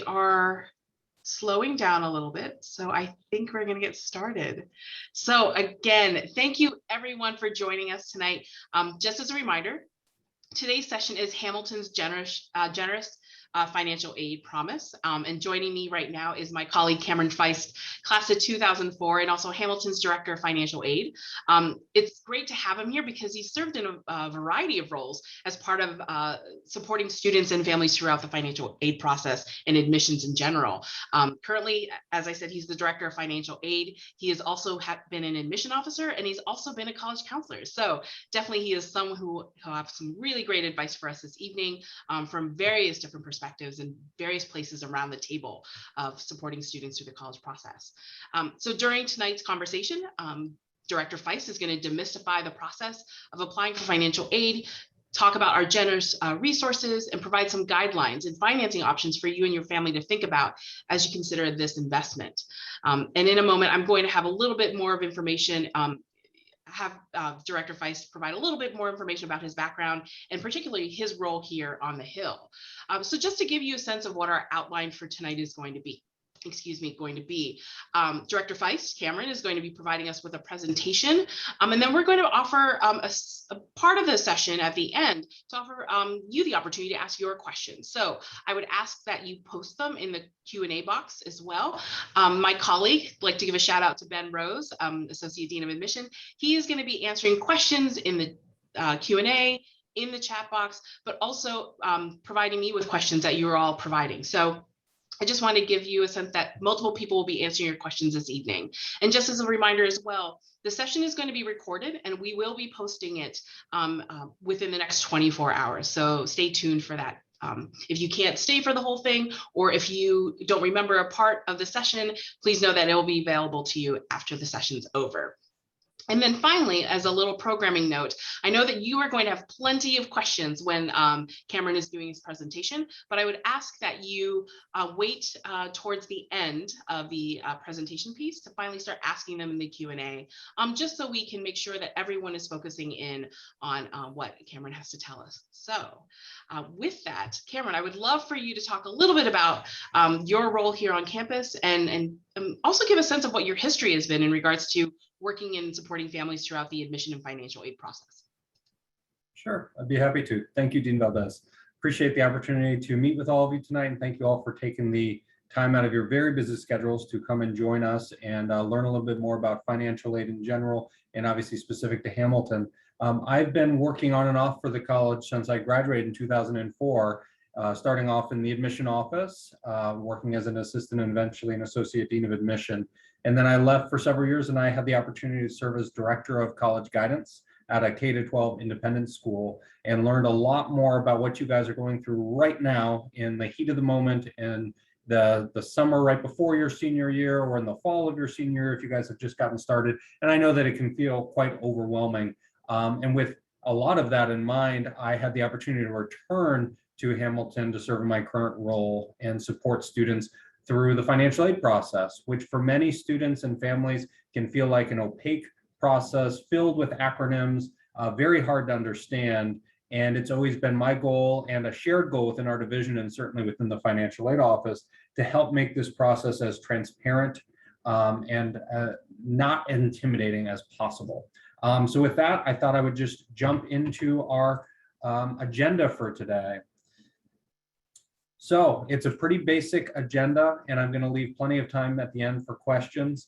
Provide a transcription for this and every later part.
are slowing down a little bit, so I think we're going to get started. So again, thank you everyone for joining us tonight. Just as a reminder, today's session is Hamilton's generous financial aid promise. And joining me right now is my colleague Cameron Feist, class of 2004, and also Hamilton's Director of Financial Aid. It's great to have him here because he served in a variety of roles as part of supporting students and families throughout the financial aid process and admissions in general. Currently, as I said, he's the Director of Financial Aid. He has also been an admission officer, and he's also been a college counselor. So definitely he is someone who have some really great advice for us this evening from various different perspectives and various places around the table of supporting students through the college process. So during tonight's conversation, Director Feist is going to demystify the process of applying for financial aid, talk about our generous resources, and provide some guidelines and financing options for you and your family to think about as you consider this investment. And in a moment, I'm going to have a little bit more of information, have Director Feist provide a little bit more information about his background and particularly his role here on the Hill. So just to give you a sense of what our outline for tonight is going to be. Director Feist, Cameron, is going to be providing us with a presentation, and then we're going to offer a part of the session at the end to offer you the opportunity to ask your questions. So I would ask that you post them in the Q&A box as well. My colleague, I'd like to give a shout out to Ben Rose, Associate Dean of Admission. He is going to be answering questions in the Q&A, in the chat box, but also providing me with questions that you're all providing. So I just want to give you a sense that multiple people will be answering your questions this evening. And just as a reminder as well, the session is going to be recorded and we will be posting it within the next 24 hours. So stay tuned for that. If you can't stay for the whole thing, or if you don't remember a part of the session, please know that it will be available to you after the session's over. And then finally, as a little programming note, I know that you are going to have plenty of questions when Cameron is doing his presentation, but I would ask that you wait towards the end of the presentation piece to finally start asking them in the Q&A, just so we can make sure that everyone is focusing in on what Cameron has to tell us. So with that, Cameron, I would love for you to talk a little bit about your role here on campus and also give a sense of what your history has been in regards to working and supporting families throughout the admission and financial aid process. Sure, I'd be happy to. Thank you, Dean Valdez. Appreciate the opportunity to meet with all of you tonight, and thank you all for taking the time out of your very busy schedules to come and join us and learn a little bit more about financial aid in general, and obviously specific to Hamilton. I've been working on and off for the college since I graduated in 2004, starting off in the admission office, working as an assistant and eventually an associate dean of admission. And then I left for several years and I had the opportunity to serve as director of college guidance at a K-12 independent school and learned a lot more about what you guys are going through right now in the heat of the moment and the summer right before your senior year or in the fall of your senior year if you guys have just gotten started. And I know that it can feel quite overwhelming. And with a lot of that in mind, I had the opportunity to return to Hamilton to serve in my current role and support students through the financial aid process, which for many students and families can feel like an opaque process filled with acronyms, very hard to understand. And it's always been my goal and a shared goal within our division and certainly within the financial aid office to help make this process as transparent and not intimidating as possible. So with that, I thought I would just jump into our agenda for today. So it's a pretty basic agenda, and I'm going to leave plenty of time at the end for questions.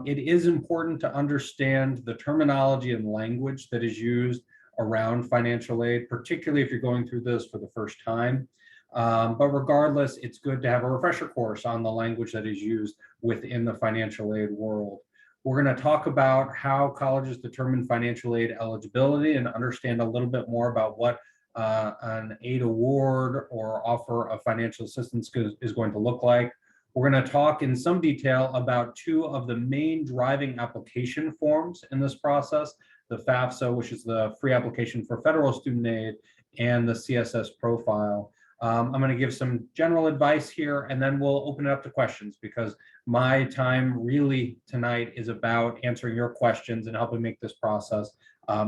It is important to understand the terminology and language that is used around financial aid, particularly if you're going through this for the first time. But regardless, it's good to have a refresher course on the language that is used within the financial aid world. We're going to talk about how colleges determine financial aid eligibility and understand a little bit more about what an aid award or offer of financial assistance is going to look like. We're going to talk in some detail about two of the main driving application forms in this process, the Fafsa, which is the free application for federal student aid, and the Css Profile. I'm going to give some general advice here, and then we'll open it up to questions because my time really tonight is about answering your questions and helping make this process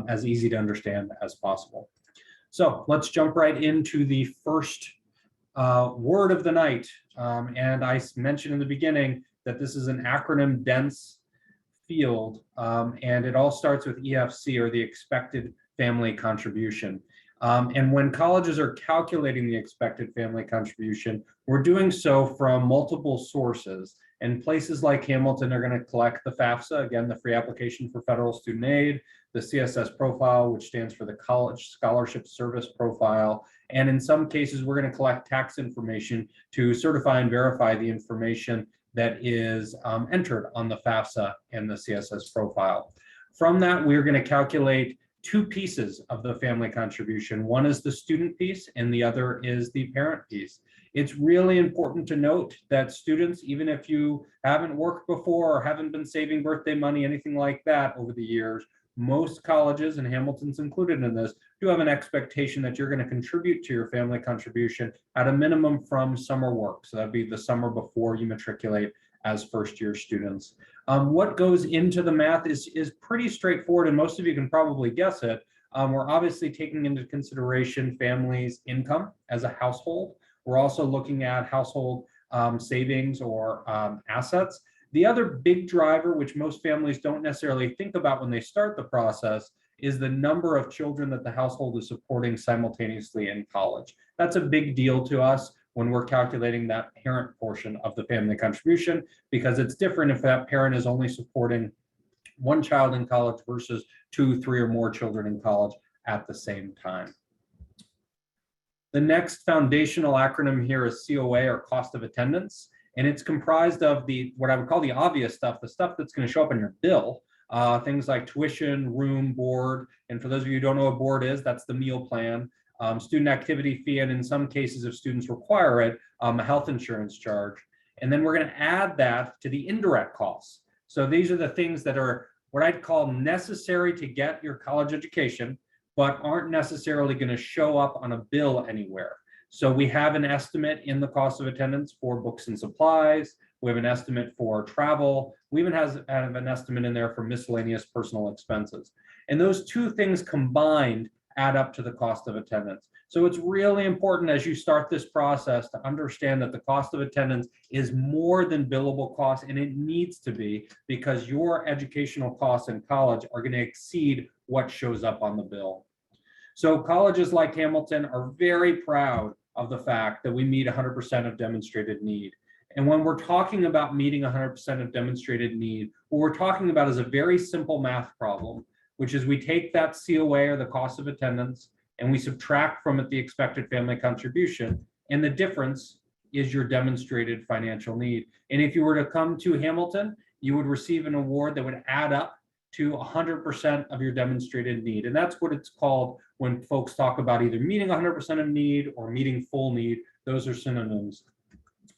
as easy to understand as possible. So let's jump right into the first Word of the night, and I mentioned in the beginning that this is an acronym dense field, and it all starts with EFC, or the expected family contribution. And when colleges are calculating the expected family contribution, we're doing so from multiple sources. And places like Hamilton are going to collect the Fafsa, again, the free application for federal student aid, the Css Profile, which stands for the College Scholarship Service Profile. And in some cases, we're going to collect tax information to certify and verify the information that is entered on the Fafsa and the Css Profile. From that, we're going to calculate two pieces of the family contribution. One is the student piece and the other is the parent piece. It's really important to note that students, even if you haven't worked before or haven't been saving birthday money, anything like that over the years, most colleges, and Hamilton's included in this, do have an expectation that you're going to contribute to your family contribution at a minimum from summer work. So that'd be the summer before you matriculate as first-year students. What goes into the math is pretty straightforward, and most of you can probably guess it. We're obviously taking into consideration families' income as a household. We're also looking at household savings or assets. The other big driver, which most families don't necessarily think about when they start the process, is the number of children that the household is supporting simultaneously in college. That's a big deal to us when we're calculating that parent portion of the family contribution, because it's different if that parent is only supporting one child in college versus 2, 3, or more children in college at the same time. The next foundational acronym here is COA, or cost of attendance. And it's comprised of what I would call the obvious stuff, the stuff that's going to show up in your bill, things like tuition, room, board. And for those of you who don't know what board is, that's the meal plan, student activity fee, and in some cases, if students require it, a health insurance charge. And then we're going to add that to the indirect costs. So these are the things that are what I'd call necessary to get your college education, but aren't necessarily going to show up on a bill anywhere. So we have an estimate in the cost of attendance for books and supplies. We have an estimate for travel. We even have an estimate in there for miscellaneous personal expenses. And those two things combined add up to the cost of attendance. So it's really important as you start this process to understand that the cost of attendance is more than billable costs, and it needs to be, because your educational costs in college are going to exceed what shows up on the bill. So colleges like Hamilton are very proud of the fact that we meet 100% of demonstrated need. And when we're talking about meeting 100% of demonstrated need, what we're talking about is a very simple math problem, which is we take that COA, or the cost of attendance, and we subtract from it the expected family contribution, and the difference is your demonstrated financial need. And if you were to come to Hamilton, you would receive an award that would add up to 100% of your demonstrated need. And that's what it's called when folks talk about either meeting 100% of need or meeting full need. Those are synonyms.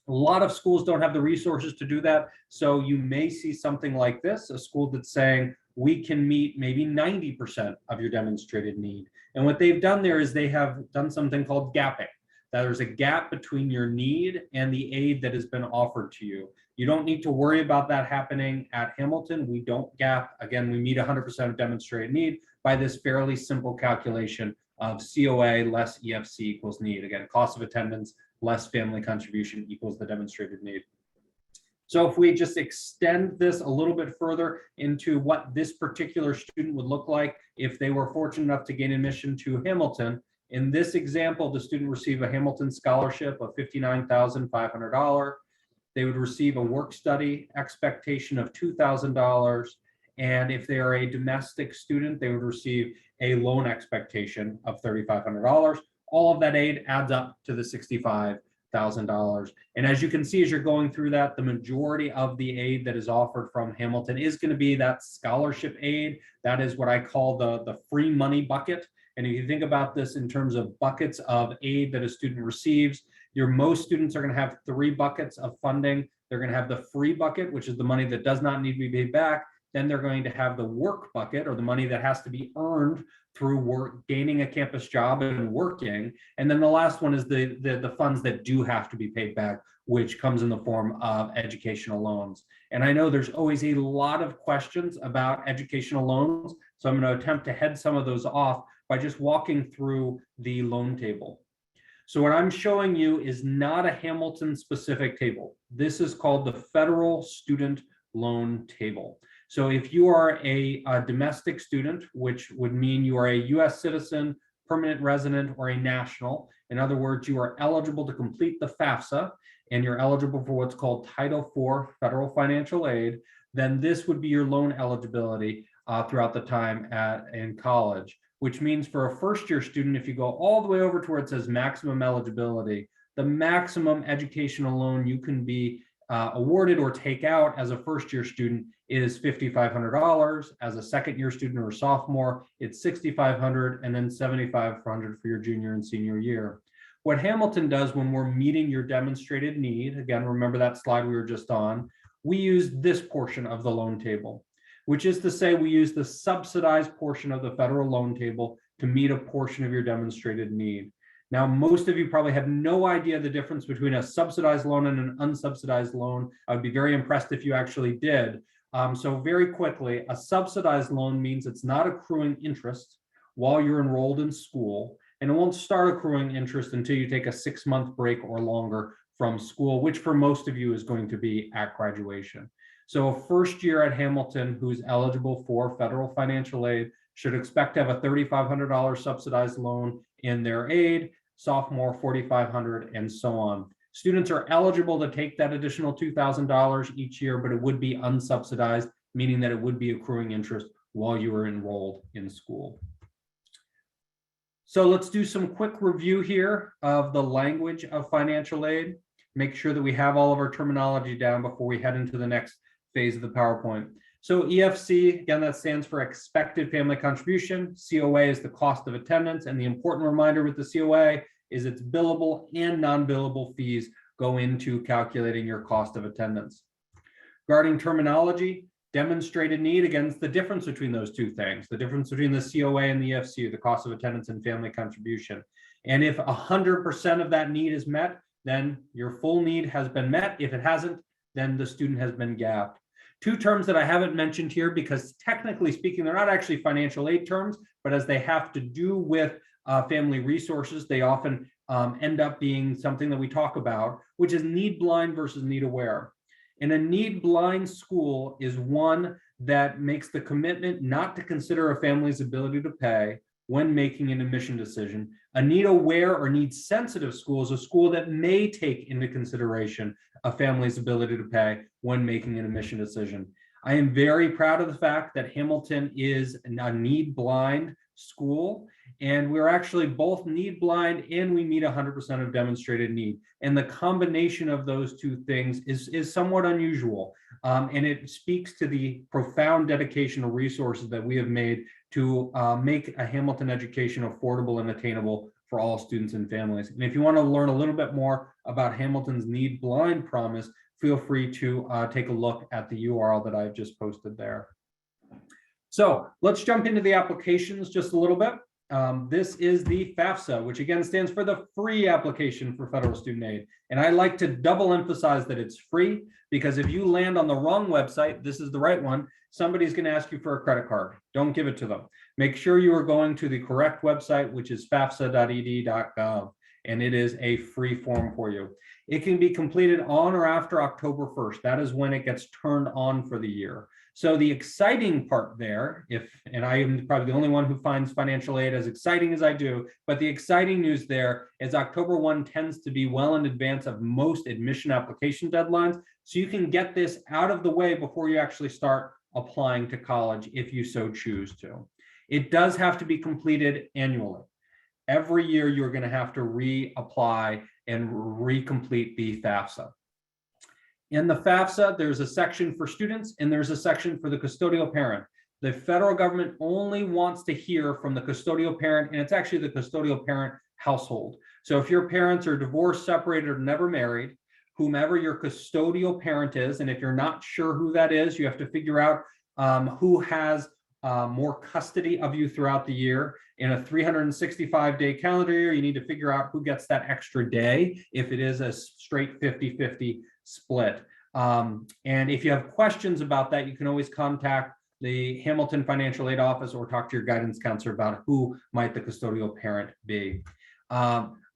A lot of schools don't have the resources to do that. So you may see something like this, a school that's saying, we can meet maybe 90% of your demonstrated need. And what they've done there is they have done something called gapping. That there's a gap between your need and the aid that has been offered to you. You don't need to worry about that happening at Hamilton. We don't gap. Again, we meet 100% of demonstrated need by this fairly simple calculation of COA less EFC equals need. Again, cost of attendance less family contribution equals the demonstrated need. So if we just extend this a little bit further into what this particular student would look like if they were fortunate enough to gain admission to Hamilton, in this example, the student received a Hamilton scholarship of $59,500. They would receive a work study expectation of $2,000. And if they are a domestic student, they would receive a loan expectation of $3,500. All of that aid adds up to the $65,000. And as you can see, as you're going through that, the majority of the aid that is offered from Hamilton is going to be that scholarship aid. That is what I call the free money bucket. And if you think about this in terms of buckets of aid that a student receives, most students are going to have 3 buckets of funding. They're going to have the free bucket, which is the money that does not need to be paid back. Then they're going to have the work bucket, or the money that has to be earned through work, gaining a campus job and working. And then the last one is the funds that do have to be paid back, which comes in the form of educational loans. And I know there's always a lot of questions about educational loans, so I'm going to attempt to head some of those off by just walking through the loan table. So what I'm showing you is not a Hamilton specific table. This is called the Federal Student Loan Table. So if you are a domestic student, which would mean you are a US citizen, permanent resident, or a national, in other words, you are eligible to complete the Fafsa, and you're eligible for what's called Title IV Federal Financial Aid, then this would be your loan eligibility throughout the time in college, which means for a first-year student, if you go all the way over to where it says maximum eligibility, the maximum educational loan you can be awarded or take out as a first-year student is $5,500. As a second-year student or sophomore, it's $6,500, and then $7,500 for your junior and senior year. What Hamilton does when we're meeting your demonstrated need, again, remember that slide we were just on, we use this portion of the loan table, which is to say we use the subsidized portion of the federal loan table to meet a portion of your demonstrated need. Now, most of you probably have no idea the difference between a subsidized loan and an unsubsidized loan. I would be very impressed if you actually did. So very quickly, a subsidized loan means it's not accruing interest while you're enrolled in school, and it won't start accruing interest until you take a 6-month break or longer from school, which for most of you is going to be at graduation. So a first year at Hamilton who's eligible for federal financial aid should expect to have a $3,500 subsidized loan in their aid, sophomore $4,500, and so on. Students are eligible to take that additional $2,000 each year, but it would be unsubsidized, meaning that it would be accruing interest while you were enrolled in school. So let's do some quick review here of the language of financial aid. Make sure that we have all of our terminology down before we head into the next phase of the PowerPoint. So EFC, again, that stands for expected family contribution. COA is the cost of attendance. And the important reminder with the COA is its billable and non-billable fees go into calculating your cost of attendance. Regarding terminology, demonstrated need, again, it's the difference between those two things, the difference between the COA and the EFC, the cost of attendance and family contribution. And if 100% of that need is met, then your full need has been met. If it hasn't, then the student has been gapped. Two terms that I haven't mentioned here because technically speaking, they're not actually financial aid terms, but as they have to do with family resources, they often end up being something that we talk about, which is need blind versus need aware. And a need blind school is one that makes the commitment not to consider a family's ability to pay when making an admission decision. A need aware or need sensitive school is a school that may take into consideration a family's ability to pay when making an admission decision. I am very proud of the fact that Hamilton is a need blind school, and we're actually both need blind and we meet 100% of demonstrated need. And the combination of those two things is somewhat unusual. And it speaks to the profound dedication of resources that we have made to make a Hamilton education affordable and attainable for all students and families. And if you want to learn a little bit more about Hamilton's need blind promise, feel free to take a look at the URL that I've just posted there. So let's jump into the applications just a little bit. This is the Fafsa, which again stands for the free application for federal student aid. And I like to double emphasize that it's free, because if you land on the wrong website, this is the right one, somebody's going to ask you for a credit card. Don't give it to them. Make sure you are going to the correct website, which is fafsa.ed.gov, and it is a free form for you. It can be completed on or after October 1st. That is when it gets turned on for the year. So the exciting part there, and I am probably the only one who finds financial aid as exciting as I do, but the exciting news there is October 1 tends to be well in advance of most admission application deadlines. So you can get this out of the way before you actually start applying to college if you so choose to. It does have to be completed annually. Every year you're going to have to reapply and recomplete the Fafsa. In the Fafsa, there's a section for students and there's a section for the custodial parent. The federal government only wants to hear from the custodial parent, and it's actually the custodial parent household. So if your parents are divorced, separated, or never married, whomever your custodial parent is, and if you're not sure who that is, you have to figure out who has more custody of you throughout the year. In a 365-day calendar year, you need to figure out who gets that extra day if it is a straight 50-50 split. And if you have questions about that, you can always contact the Hamilton Financial Aid Office or talk to your guidance counselor about who might the custodial parent be.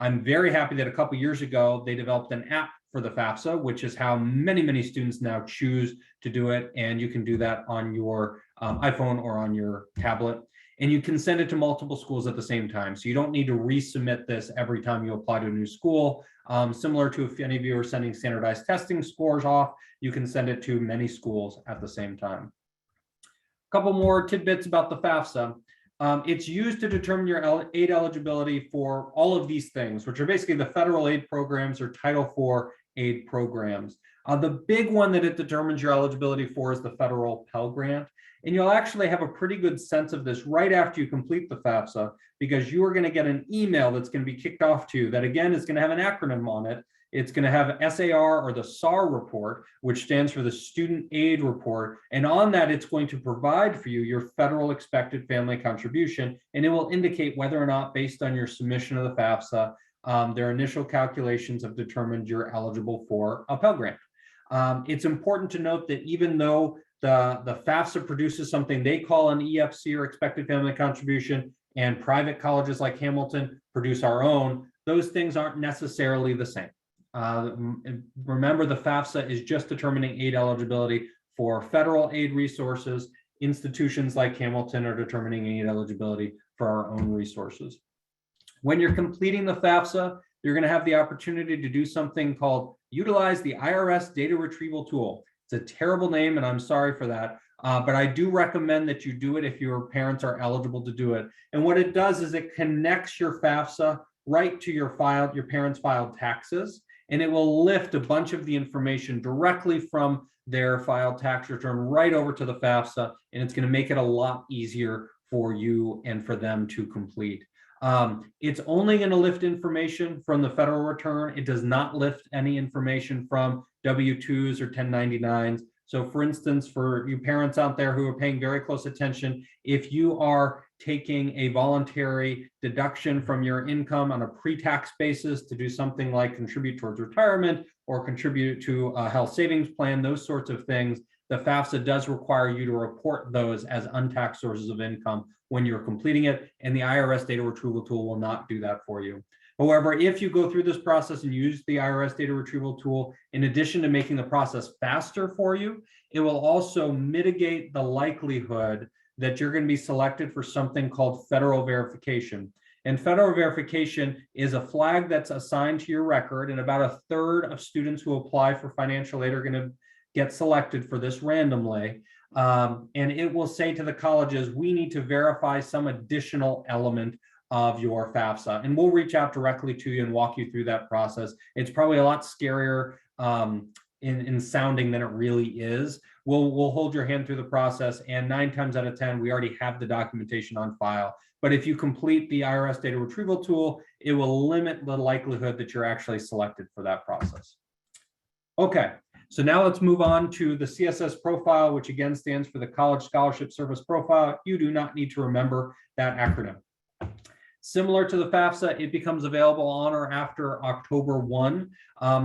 I'm very happy that a couple years ago, they developed an app for the Fafsa, which is how many students now choose to do it. And you can do that on your iPhone or on your tablet. And you can send it to multiple schools at the same time. So you don't need to resubmit this every time you apply to a new school. Similar to if any of you are sending standardized testing scores off, you can send it to many schools at the same time. A couple more tidbits about the Fafsa. It's used to determine your aid eligibility for all of these things, which are basically the federal aid programs or Title IV aid programs. The big one that it determines your eligibility for is the federal Pell grant. And you'll actually have a pretty good sense of this right after you complete the Fafsa, because you are going to get an email that's going to be kicked off to you that, again, is going to have an acronym on it. It's going to have SAR, or the SAR report, which stands for the Student Aid Report. And on that, it's going to provide for you your federal expected family contribution. And it will indicate whether or not, based on your submission of the Fafsa, their initial calculations have determined you're eligible for a Pell grant. It's important to note that even though the FAFSA produces something they call an EFC, or expected family contribution, and private colleges like Hamilton produce our own, those things aren't necessarily the same. Remember, the FAFSA is just determining aid eligibility for federal aid resources. Institutions like Hamilton are determining aid eligibility for our own resources. When you're completing the FAFSA, you're going to have the opportunity to do something called utilize the IRS data retrieval tool. It's a terrible name, and I'm sorry for that. But I do recommend that you do it if your parents are eligible to do it. And what it does is it connects your FAFSA right to your parents' filed taxes, and it will lift a bunch of the information directly from their filed tax return right over to the FAFSA, and it's going to make it a lot easier for you and for them to complete. It's only going to lift information from the federal return. It does not lift any information from W-2s or 1099s. So for instance, for you parents out there who are paying very close attention, if you are taking a voluntary deduction from your income on a pre-tax basis to do something like contribute towards retirement or contribute to a health savings plan, those sorts of things, the FAFSA does require you to report those as untaxed sources of income when you're completing it, and the IRS data retrieval tool will not do that for you. However, if you go through this process and use the IRS data retrieval tool, in addition to making the process faster for you, it will also mitigate the likelihood that you're going to be selected for something called federal verification. And federal verification is a flag that's assigned to your record, and about a third of students who apply for financial aid are going to get selected for this randomly. And it will say to the colleges, we need to verify some additional element of your FAFSA, and we'll reach out directly to you and walk you through that process. It's probably a lot scarier in sounding than it really is. We'll hold your hand through the process, and 9 times out of 10, we already have the documentation on file. But if you complete the IRS data retrieval tool, it will limit the likelihood that you're actually selected for that process. Okay, so now let's move on to the CSS Profile, which again stands for the College Scholarship Service Profile. You do not need to remember that acronym. Similar to the FAFSA, it becomes available on or after October 1.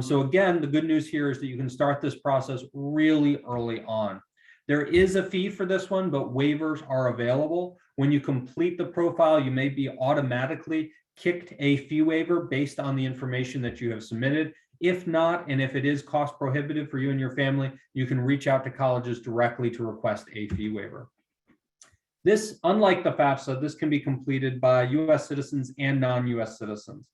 So again, the good news here is that you can start this process really early on. There is a fee for this one, but waivers are available. When you complete the profile, you may be automatically kicked a fee waiver based on the information that you have submitted. If not, and if it is cost prohibitive for you and your family, you can reach out to colleges directly to request a fee waiver. This, unlike the FAFSA, this can be completed by US citizens and non-US citizens.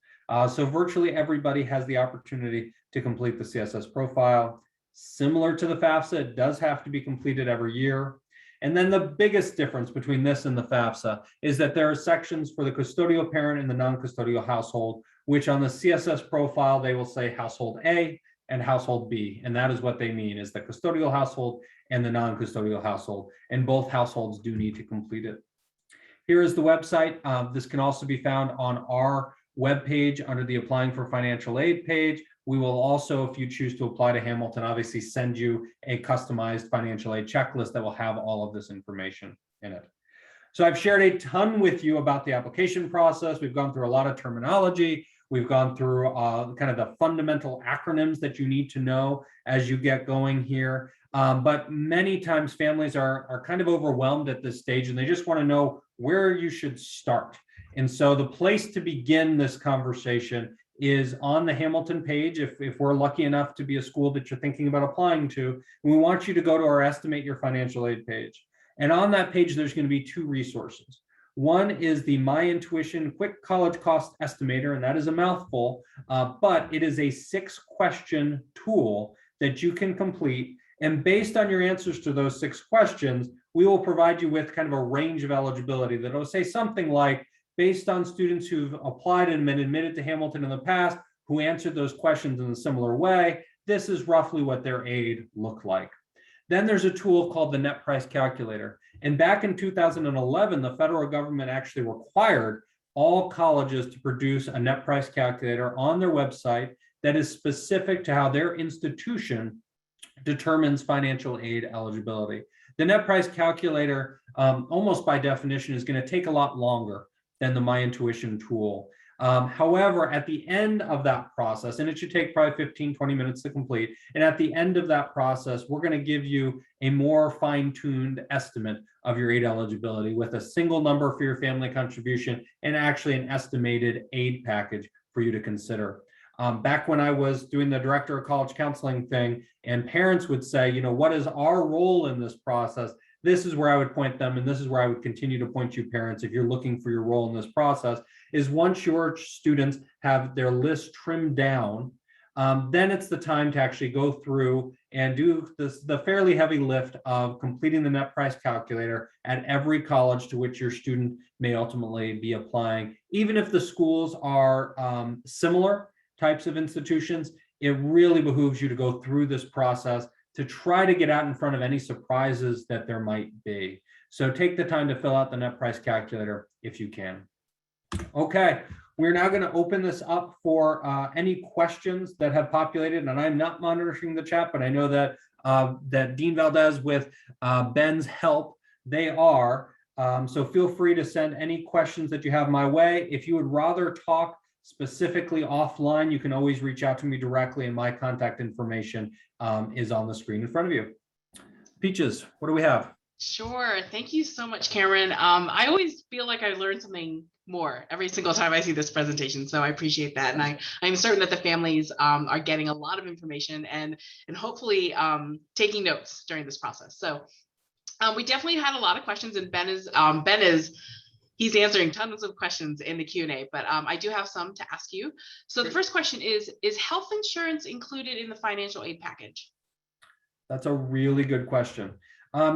So virtually everybody has the opportunity to complete the CSS profile. Similar to the FAFSA, it does have to be completed every year. And then the biggest difference between this and the FAFSA is that there are sections for the custodial parent and the non-custodial household, which on the CSS profile, they will say household A and household B. And that is what they mean, is the custodial household and the non-custodial household. And both households do need to complete it. Here is the website. This can also be found on our webpage under the Applying for Financial Aid page. We will also, if you choose to apply to Hamilton, obviously send you a customized financial aid checklist that will have all of this information in it. So I've shared a ton with you about the application process. We've gone through a lot of terminology. We've gone through kind of the fundamental acronyms that you need to know as you get going here. But many times families are kind of overwhelmed at this stage, and they just want to know where you should start. And so the place to begin this conversation is on the Hamilton page. If we're lucky enough to be a school that you're thinking about applying to, we want you to go to our Estimate Your Financial Aid page. And on that page, there's going to be two resources. One is the My Intuition Quick College Cost Estimator, and that is a mouthful, but it is a 6-question tool that you can complete. And based on your answers to those 6 questions, we will provide you with kind of a range of eligibility that will say something like, based on students who've applied and been admitted to Hamilton in the past, who answered those questions in a similar way, this is roughly what their aid looked like. Then there's a tool called the Net Price Calculator. And back in 2011, the federal government actually required all colleges to produce a net price calculator on their website that is specific to how their institution determines financial aid eligibility. The net price calculator, almost by definition, is going to take a lot longer than the My Intuition tool. However, at the end of that process, and it should take probably 15-20 minutes to complete, and at the end of that process, we're going to give you a more fine-tuned estimate of your aid eligibility with a single number for your family contribution and actually an estimated aid package for you to consider. Back when I was doing the director of college counseling thing, and parents would say, you know, what is our role in this process? This is where I would point them, and this is where I would continue to point you parents if you're looking for your role in this process, is once your students have their list trimmed down, then it's the time to actually go through and do the fairly heavy lift of completing the net price calculator at every college to which your student may ultimately be applying. Even if the schools are similar types of institutions, it really behooves you to go through this process to try to get out in front of any surprises that there might be. So take the time to fill out the net price calculator if you can. Okay, we're now going to open this up for any questions that have populated, and I'm not monitoring the chat, but I know that that Dean Valdez with Ben's help, they are. So feel free to send any questions that you have my way. If you would rather talk specifically offline, you can always reach out to me directly, and my contact information is on the screen in front of you. Peaches, what do we have? Sure. Thank you so much, Cameron. I always feel like I learn something more every single time I see this presentation, so I appreciate that. And I'm certain that the families are getting a lot of information and hopefully taking notes during this process. So we definitely had a lot of questions, and Ben is he's answering tons of questions in the Q&A, but I do have some to ask you. So the first question is health insurance included in the financial aid package? That's a really good question.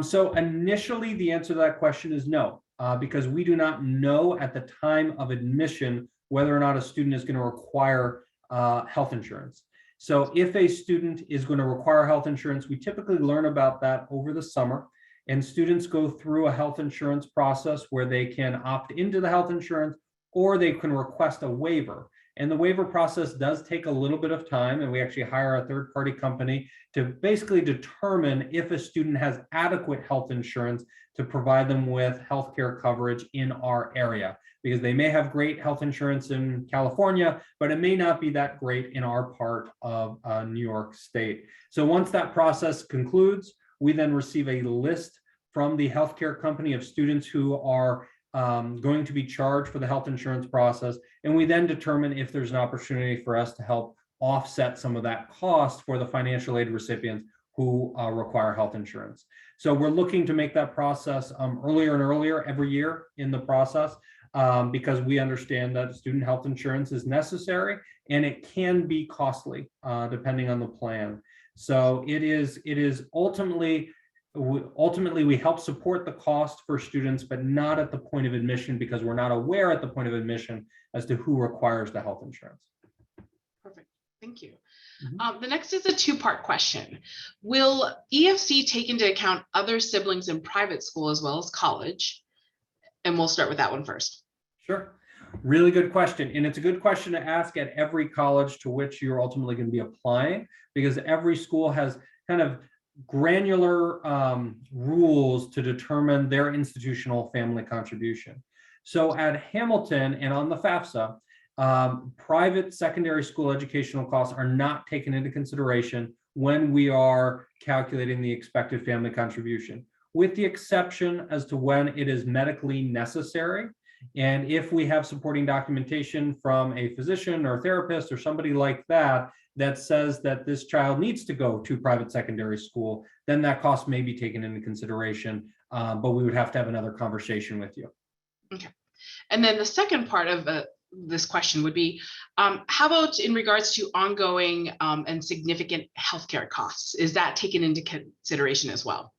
So initially, the answer to that question is no, because we do not know at the time of admission whether or not a student is going to require health insurance. So if a student is going to require health insurance, we typically learn about that over the summer. And students go through a health insurance process where they can opt into the health insurance, or they can request a waiver. And the waiver process does take a little bit of time, and we actually hire a third-party company to basically determine if a student has adequate health insurance to provide them with healthcare coverage in our area, because they may have great health insurance in California, but it may not be that great in our part of New York State. So once that process concludes, we then receive a list from the healthcare company of students who are going to be charged for the health insurance process. And we then determine if there's an opportunity for us to help offset some of that cost for the financial aid recipients who require health insurance. So we're looking to make that process earlier and earlier every year in the process, because we understand that student health insurance is necessary and it can be costly depending on the plan. So it is ultimately we help support the cost for students, but not at the point of admission, because we're not aware at the point of admission as to who requires the health insurance. Perfect. Thank you. The next is a two-part question. Will EFC take into account other siblings in private school as well as college? And we'll start with that one first. Sure. Really good question. And it's a good question to ask at every college to which you're ultimately going to be applying, because every school has kind of granular rules to determine their institutional family contribution. So at Hamilton and on the Fafsa, private secondary school educational costs are not taken into consideration when we are calculating the expected family contribution, with the exception as to when it is medically necessary. And if we have supporting documentation from a physician or therapist or somebody like that that says that this child needs to go to private secondary school, then that cost may be taken into consideration, but we would have to have another conversation with you. Okay. And then the second part of this question would be, how about in regards to ongoing and significant healthcare costs? Is that taken into consideration as well?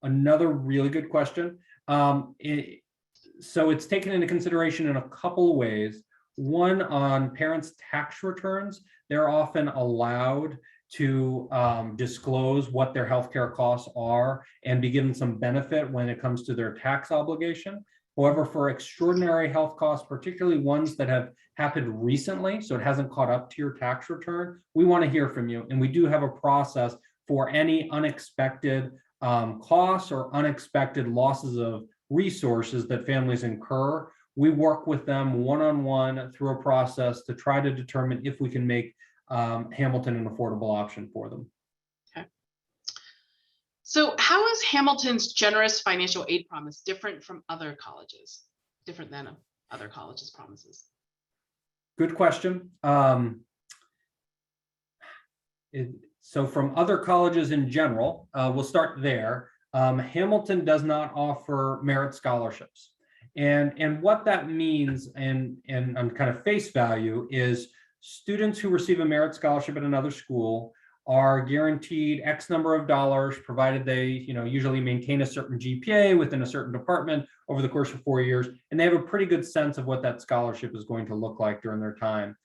Another really good question. So it's taken into consideration in a couple of ways. One, on parents' tax returns, they're often allowed to disclose what their healthcare costs are and be given some benefit when it comes to their tax obligation. However, for extraordinary health costs, particularly ones that have happened recently, so it hasn't caught up to your tax return, we want to hear from you. And we do have a process for any unexpected costs or unexpected losses of resources that families incur. We work with them one-on-one through a process to try to determine if we can make Hamilton an affordable option for them. Okay. So how is Hamilton's generous financial aid promise different from other colleges, different than other colleges' promises? Good question. So from other colleges in general, we'll start there. Hamilton does not offer merit scholarships. And what that means, and on kind of face value, is students who receive a merit scholarship at another school are guaranteed X number of dollars, provided they, usually maintain a certain GPA within a certain department over the course of 4 years, and they have a pretty good sense of what that scholarship is going to look like during their time.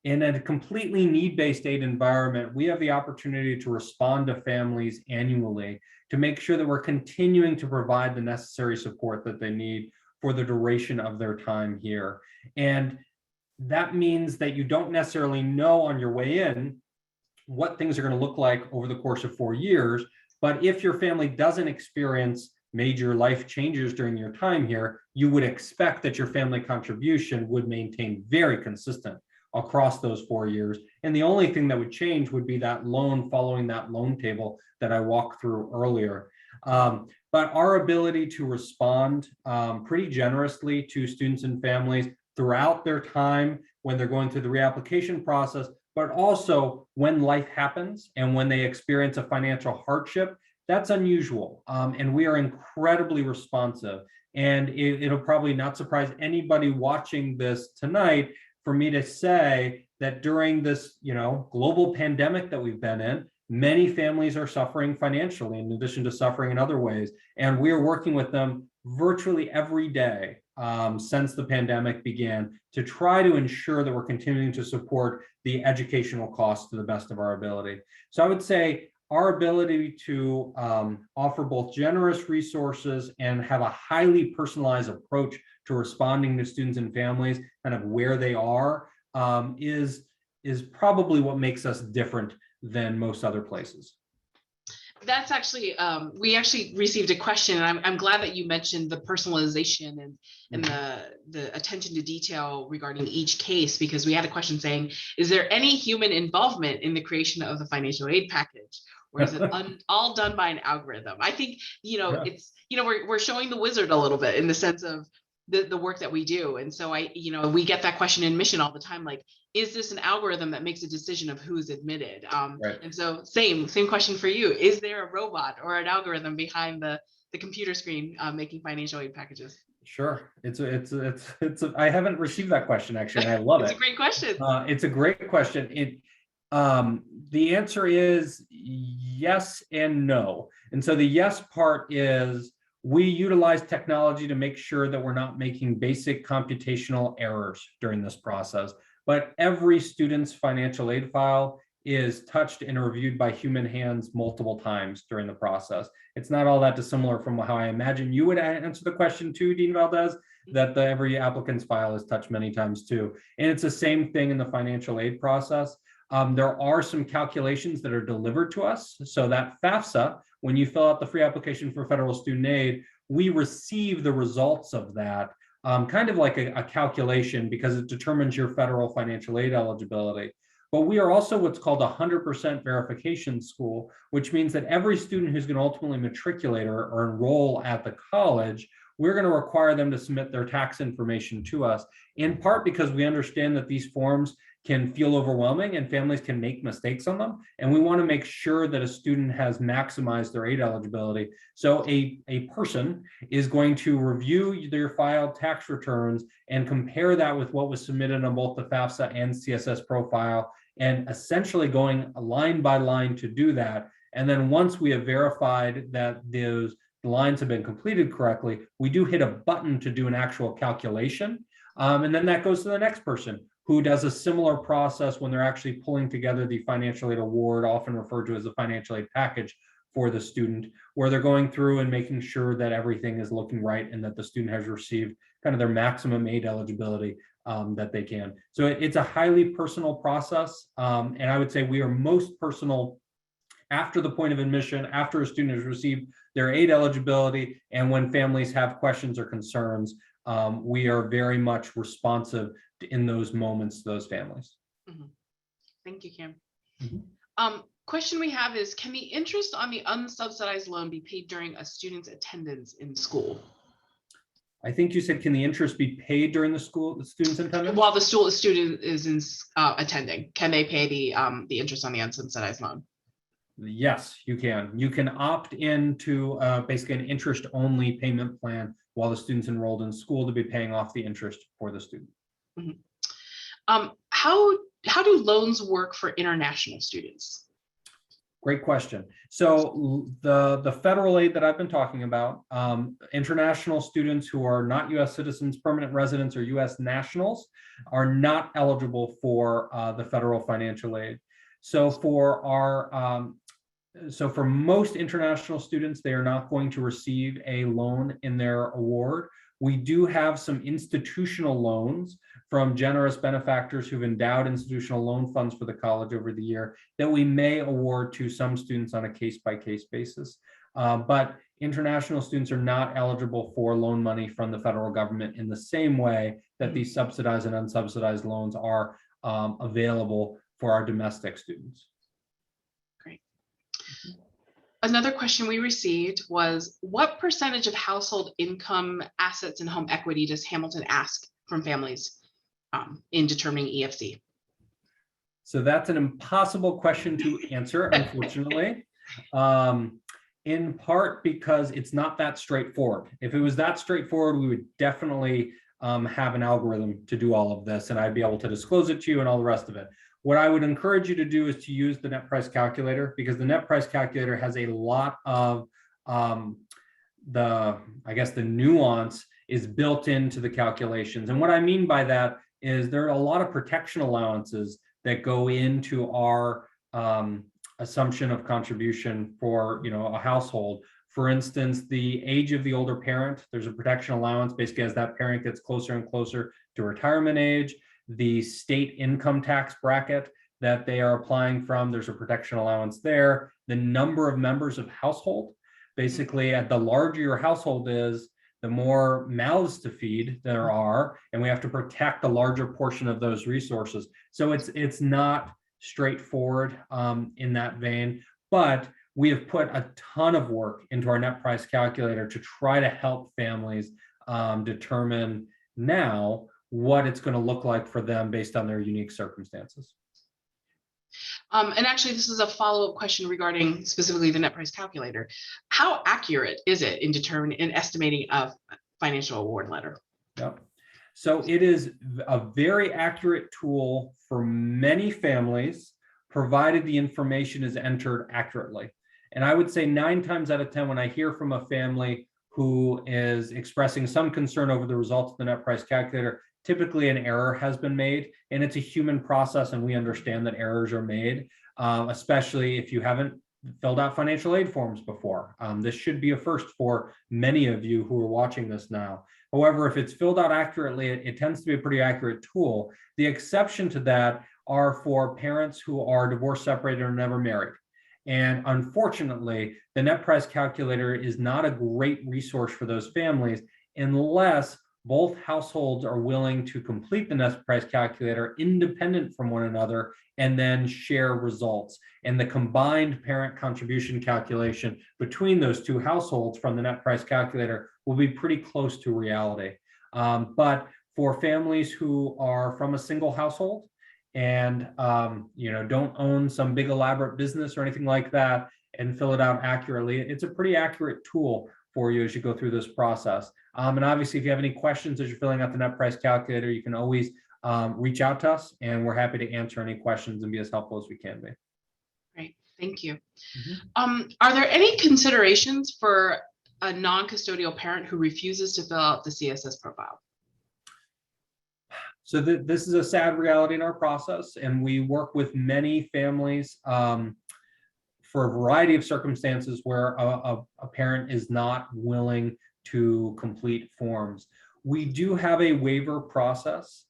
In a completely need-based aid environment, we have the opportunity to respond to families annually to make sure that we're continuing to provide the necessary support that they need for the duration of their time here. And that means that you don't necessarily know on your way in what things are going to look like over the course of 4 years. But if your family doesn't experience major life changes during your time here, you would expect that your family contribution would maintain very consistent across those 4 years. And the only thing that would change would be that loan following that loan table that I walked through earlier. But our ability to respond pretty generously to students and families throughout their time when they're going through the reapplication process, but also when life happens and when they experience a financial hardship, that's unusual. And we are incredibly responsive. And it'll probably not surprise anybody watching this tonight for me to say that during this, global pandemic that we've been in, many families are suffering financially in addition to suffering in other ways. And we're working with them virtually every day since the pandemic began to try to ensure that we're continuing to support the educational costs to the best of our ability. So I would say our ability to offer both generous resources and have a highly personalized approach to responding to students and families kind of where they are is probably what makes us different than most other places. That's actually, we actually received a question, and I'm glad that you mentioned the personalization and the attention to detail regarding each case, because we had a question saying, is there any human involvement in the creation of the financial aid package? Or is it all done by an algorithm? I think, it's, we're showing the wizard a little bit in the sense of the work that we do. And so we get that question in mission all the time, like, is this an algorithm that makes a decision of who's admitted? Right. And so same question for you. Is there a robot or an algorithm behind the computer screen making financial aid packages? Sure. I haven't received that question actually, and I love it. It's a great question. It's a great question. The answer is yes and no. And so the yes part is we utilize technology to make sure that we're not making basic computational errors during this process. But every student's financial aid file is touched and reviewed by human hands multiple times during the process. It's not all that dissimilar from how I imagine you would answer the question too, Dean Valdez, that every applicant's file is touched many times too. And it's the same thing in the financial aid process. There are some calculations that are delivered to us. So that Fafsa, when you fill out the free application for federal student aid, we receive the results of that, kind of like a calculation, because it determines your federal financial aid eligibility. But we are also what's called a 100% verification school, which means that every student who's going to ultimately matriculate or enroll at the college, we're going to require them to submit their tax information to us, in part because we understand that these forms can feel overwhelming and families can make mistakes on them. And we want to make sure that a student has maximized their aid eligibility. So a person is going to review their filed tax returns and compare that with what was submitted on both the Fafsa and Css Profile, and essentially going line by line to do that. And then once we have verified that those lines have been completed correctly, we do hit a button to do an actual calculation. And then that goes to the next person who does a similar process when they're actually pulling together the financial aid award, often referred to as the financial aid package for the student, where they're going through and making sure that everything is looking right and that the student has received kind of their maximum aid eligibility that they can. So it's a highly personal process. And I would say we are most personal after the point of admission, after a student has received their aid eligibility, and when families have questions or concerns, we are very much responsive in those moments to those families. Thank you, Cam. Question we have is, can the interest on the unsubsidized loan be paid during a student's attendance in school? I think you said, can the interest be paid during the student's attendance? While the student is in attending, can they pay the interest on the unsubsidized loan? Yes, you can. You can opt into basically an interest-only payment plan while the student's enrolled in school to be paying off the interest for the student. How do loans work for international students? Great question. So the federal aid that I've been talking about, international students who are not U.S. citizens, permanent residents, or U.S. nationals are not eligible for the federal financial aid. So for most international students, they are not going to receive a loan in their award. We do have some institutional loans from generous benefactors who've endowed institutional loan funds for the college over the year that we may award to some students on a case-by-case basis. But international students are not eligible for loan money from the federal government in the same way that these subsidized and unsubsidized loans are available for our domestic students. Great. Another question we received was, what percentage of household income, assets, and home equity does Hamilton ask from families in determining EFC? So that's an impossible question to answer, unfortunately, in part because it's not that straightforward. If it was that straightforward, we would definitely have an algorithm to do all of this, and I'd be able to disclose it to you and all the rest of it. What I would encourage you to do is to use the net price calculator, because the net price calculator has a lot of the nuance is built into the calculations. And what I mean by that is there are a lot of protection allowances that go into our assumption of contribution for a household. For instance, the age of the older parent, there's a protection allowance basically as that parent gets closer and closer to retirement age. The state income tax bracket that they are applying from, there's a protection allowance there. The number of members of household, basically at the larger your household is, the more mouths to feed there are, and we have to protect a larger portion of those resources. So it's not straightforward in that vein, but we have put a ton of work into our net price calculator to try to help families determine now what it's going to look like for them based on their unique circumstances. And actually, this is a follow-up question regarding specifically the net price calculator. How accurate is it in estimating a financial award letter? Yep. So it is a very accurate tool for many families, provided the information is entered accurately. And I would say 9 times out of 10, when I hear from a family who is expressing some concern over the results of the net price calculator, typically an error has been made, and it's a human process, and we understand that errors are made, especially if you haven't filled out financial aid forms before. This should be a first for many of you who are watching this now. However, if it's filled out accurately, it tends to be a pretty accurate tool. The exception to that are for parents who are divorced, separated, or never married. And unfortunately, the net price calculator is not a great resource for those families unless both households are willing to complete the net price calculator independent from one another and then share results. And the combined parent contribution calculation between those two households from the net price calculator will be pretty close to reality. But for families who are from a single household and don't own some big elaborate business or anything like that and fill it out accurately, it's a pretty accurate tool for you as you go through this process. And obviously, if you have any questions as you're filling out the net price calculator, you can always reach out to us, and we're happy to answer any questions and be as helpful as we can be. Great, thank you. Are there any considerations for a non-custodial parent who refuses to fill out the CSS profile? So this is a sad reality in our process, and we work with many families for a variety of circumstances where a parent is not willing to complete forms. We do have a waiver process.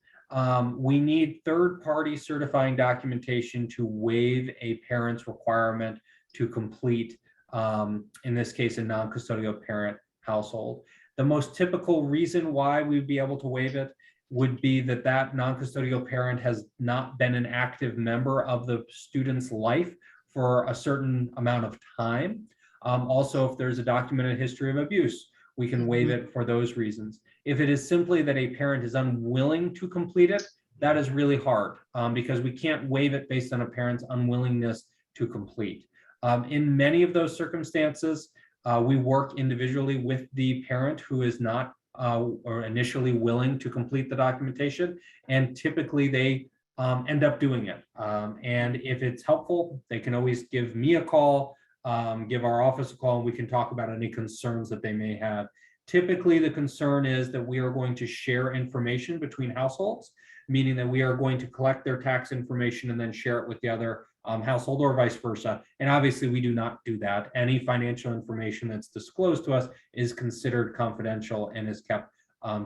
We need third-party certifying documentation to waive a parent's requirement to complete, in this case, a non-custodial parent household. The most typical reason why we'd be able to waive it would be that that non-custodial parent has not been an active member of the student's life for a certain amount of time. Also, if there's a documented history of abuse, we can waive it for those reasons. If it is simply that a parent is unwilling to complete it, that is really hard because we can't waive it based on a parent's unwillingness to complete. In many of those circumstances, we work individually with the parent who is not or initially willing to complete the documentation, and typically they end up doing it. And if it's helpful, they can always give me a call, give our office a call, and we can talk about any concerns that they may have. Typically, the concern is that we are going to share information between households, meaning that we are going to collect their tax information and then share it with the other household or vice versa. And obviously, we do not do that. Any financial information that's disclosed to us is considered confidential and is kept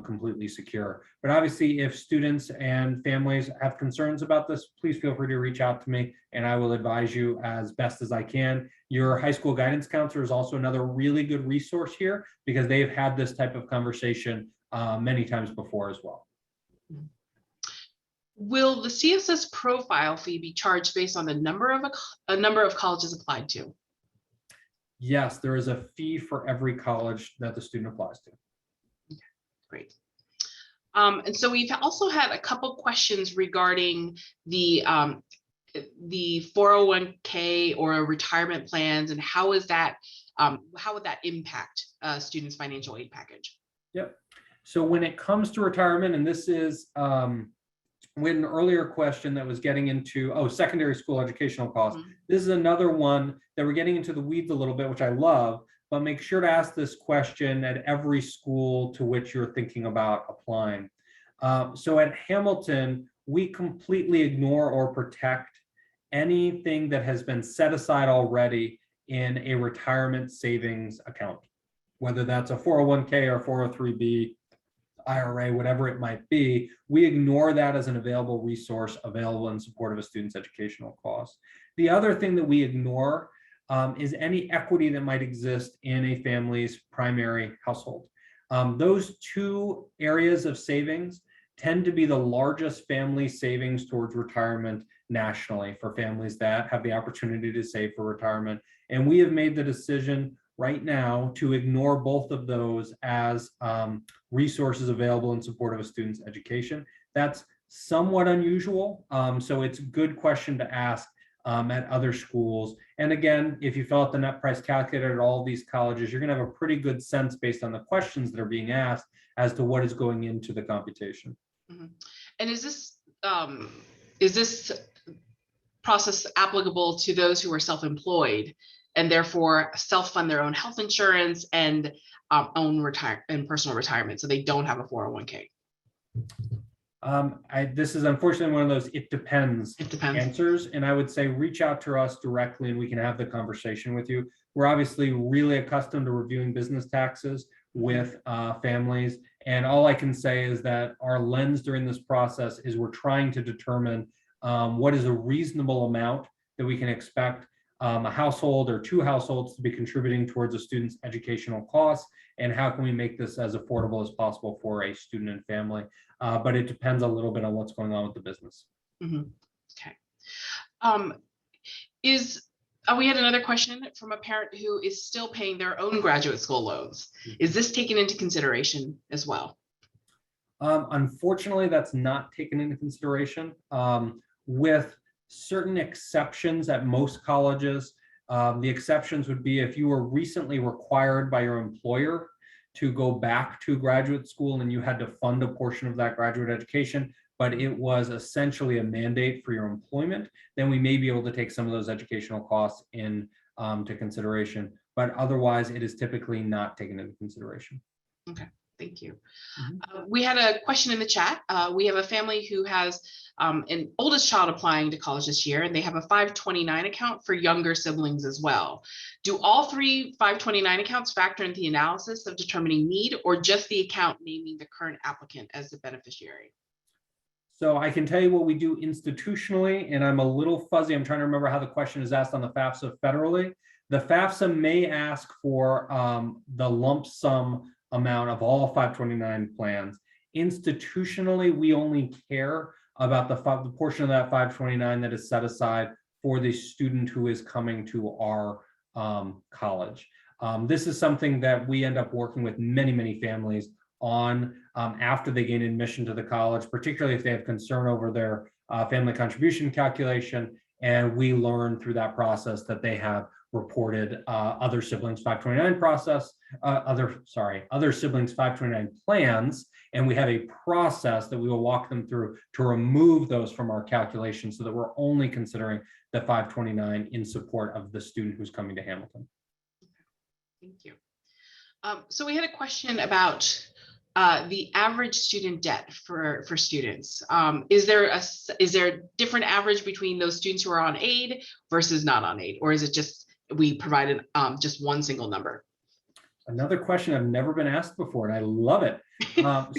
completely secure. But obviously, if students and families have concerns about this, please feel free to reach out to me and I will advise you as best as I can. Your high school guidance counselor is also another really good resource here because they've had this type of conversation many times before as well. Will the CSS profile fee be charged based on the number of colleges applied to? Yes, there is a fee for every college that the student applies to. Okay, great. And so we've also had a couple questions regarding the 401k or retirement plans and how would that impact a student's financial aid package? Yep. So when it comes to retirement, and this is with an earlier question that was getting into, secondary school educational costs. This is another one that we're getting into the weeds a little bit, which I love, but make sure to ask this question at every school to which you're thinking about applying. So at Hamilton, we completely ignore or protect anything that has been set aside already in a retirement savings account, whether that's a 401k or 403b, IRA, whatever it might be. We ignore that as an available resource available in support of a student's educational costs. The other thing that we ignore is any equity that might exist in a family's primary household. Those two areas of savings tend to be the largest family savings towards retirement nationally for families that have the opportunity to save for retirement. And we have made the decision right now to ignore both of those as resources available in support of a student's education. That's somewhat unusual. So it's a good question to ask at other schools. And again, if you fill out the net price calculator at all of these colleges, you're gonna have a pretty good sense based on the questions that are being asked as to what is going into the computation. Mm-hmm. And is this process applicable to those who are self-employed and therefore self-fund their own health insurance and own personal retirement, so they don't have a 401k? This is unfortunately one of those it depends answers, and I would say reach out to us directly and we can have the conversation with you. We're obviously really accustomed to reviewing business taxes with families, and all I can say is that our lens during this process is we're trying to determine what is a reasonable amount that we can expect a household or two households to be contributing towards a student's educational costs, and how can we make this as affordable as possible for a student and family. But it depends a little bit on what's going on with the business. Okay. We had another question from a parent who is still paying their own graduate school loans. Is this taken into consideration as well? Unfortunately, that's not taken into consideration. With certain exceptions at most colleges, the exceptions would be if you were recently required by your employer to go back to graduate school and you had to fund a portion of that graduate education, but it was essentially a mandate for your employment, then we may be able to take some of those educational costs into consideration. But otherwise, it is typically not taken into consideration. Okay, thank you. We had a question in the chat. We have a family who has an oldest child applying to college this year, and they have a 529 account for younger siblings as well. Do all three 529 accounts factor into the analysis of determining need, or just the account naming the current applicant as the beneficiary? So I can tell you what we do institutionally, and I'm a little fuzzy. I'm trying to remember how the question is asked on the FAFSA federally. The FAFSA may ask for the lump sum amount of all 529 plans. Institutionally, we only care about the portion of that 529 that is set aside for the student who is coming to our college. This is something that we end up working with many families on after they gain admission to the college, particularly if they have concern over their family contribution calculation. And we learn through that process that they have reported other siblings 529 process, other siblings 529 plans, and we have a process that we will walk them through to remove those from our calculation so that we're only considering the 529 in support of the student who's coming to Hamilton. Thank you. So we had a question about the average student debt for students. Is there a different average between those students who are on aid versus not on aid, or is it just we provided just one single number? Another question I've never been asked before, and I love it.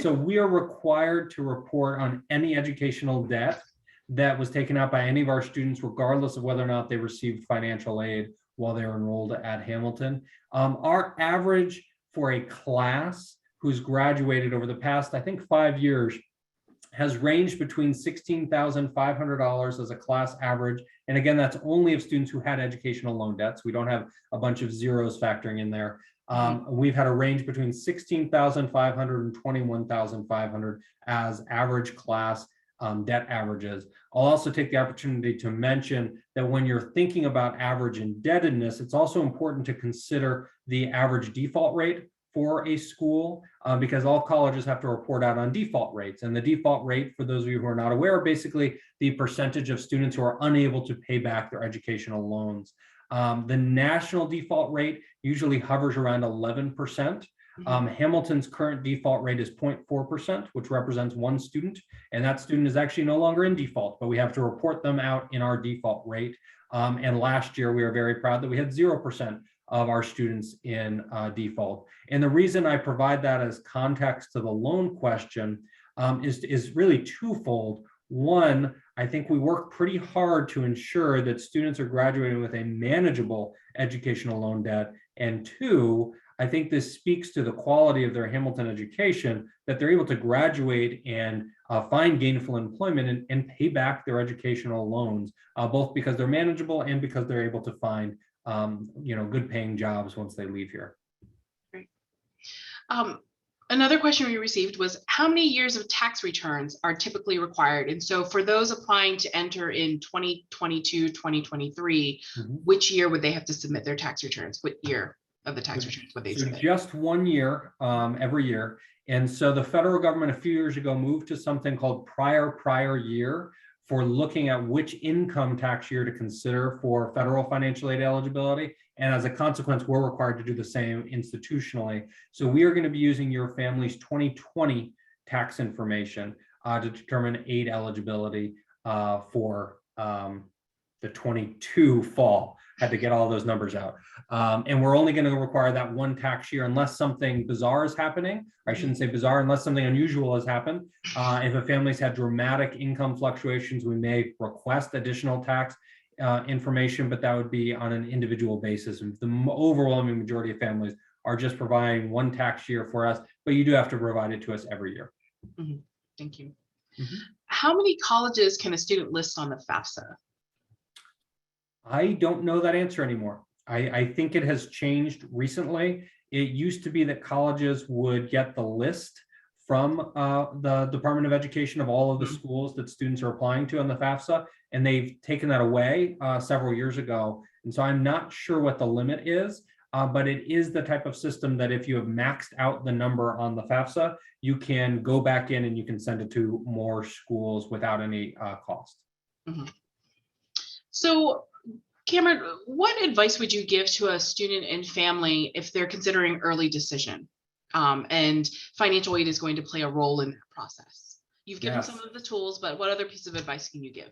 So we are required to report on any educational debt that was taken out by any of our students, regardless of whether or not they received financial aid while they were enrolled at Hamilton. Our average for a class who's graduated over the past, I think, 5 years, has ranged between $16,500 as a class average. And again, that's only of students who had educational loan debts. We don't have a bunch of zeros factoring in there. We've had a range between $16,500 and $21,500 as average class debt averages. I'll also take the opportunity to mention that when you're thinking about average indebtedness, it's also important to consider the average default rate for a school, because all colleges have to report out on default rates. And the default rate, for those of you who are not aware, are basically the percentage of students who are unable to pay back their educational loans. The national default rate usually hovers around 11%. Hamilton's current default rate is 0.4%, which represents one student, and that student is actually no longer in default, but we have to report them out in our default rate. And last year, we are very proud that we had 0% of our students in default. And the reason I provide that as context to the loan question is really twofold. One, I think we work pretty hard to ensure that students are graduating with a manageable educational loan debt. And two, I think this speaks to the quality of their Hamilton education, that they're able to graduate and find gainful employment and pay back their educational loans, both because they're manageable and because they're able to find good paying jobs once they leave here. Great. Another question we received was, how many years of tax returns are typically required? And so for those applying to enter in 2022, 2023, which year would they have to submit their tax returns? What year of the tax returns would they submit? Just 1 year every year. And so the federal government a few years ago moved to something called prior year for looking at which income tax year to consider for federal financial aid eligibility. And as a consequence, we're required to do the same institutionally. So we are going to be using your family's 2020 tax information to determine aid eligibility for the 22 fall. Had to get all those numbers out. And we're only going to require that one tax year unless something bizarre is happening. I shouldn't say bizarre, unless something unusual has happened. If a family's had dramatic income fluctuations, we may request additional tax information, but that would be on an individual basis. And the overwhelming majority of families are just providing one tax year for us, but you do have to provide it to us every year. Mhm. Thank you. Mhm. How many colleges can a student list on the FAFSA? I don't know that answer anymore. I think it has changed recently. It used to be that colleges would get the list from the Department of Education of all of the schools that students are applying to on the FAFSA, and they've taken that away several years ago. And so I'm not sure what the limit is, but it is the type of system that if you have maxed out the number on the FAFSA, you can go back in and you can send it to more schools without any cost. Mhm. So, Cameron, what advice would you give to a student and family if they're considering early decision? And financial aid is going to play a role in that process. You've given some of the tools, but what other piece of advice can you give?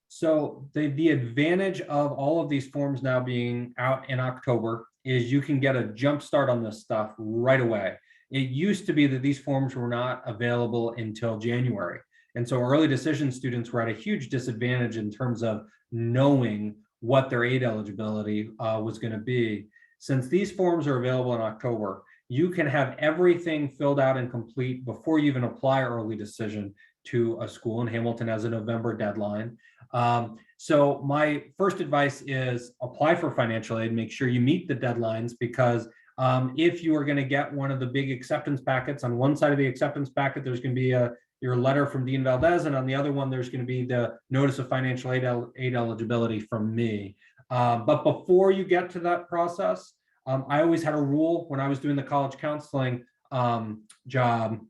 So the advantage of all of these forms now being out in October is you can get a jump start on this stuff right away. It used to be that these forms were not available until January. And so early decision students were at a huge disadvantage in terms of knowing what their aid eligibility was going to be. Since these forms are available in October, you can have everything filled out and complete before you even apply early decision to a school, and Hamilton has a November deadline. So my first advice is apply for financial aid, make sure you meet the deadlines, because if you are going to get one of the big acceptance packets, on one side of the acceptance packet, there's going to be your letter from Dean Valdez, and on the other one, there's going to be the notice of financial aid eligibility from me. But before you get to that process, I always had a rule when I was doing the college counseling job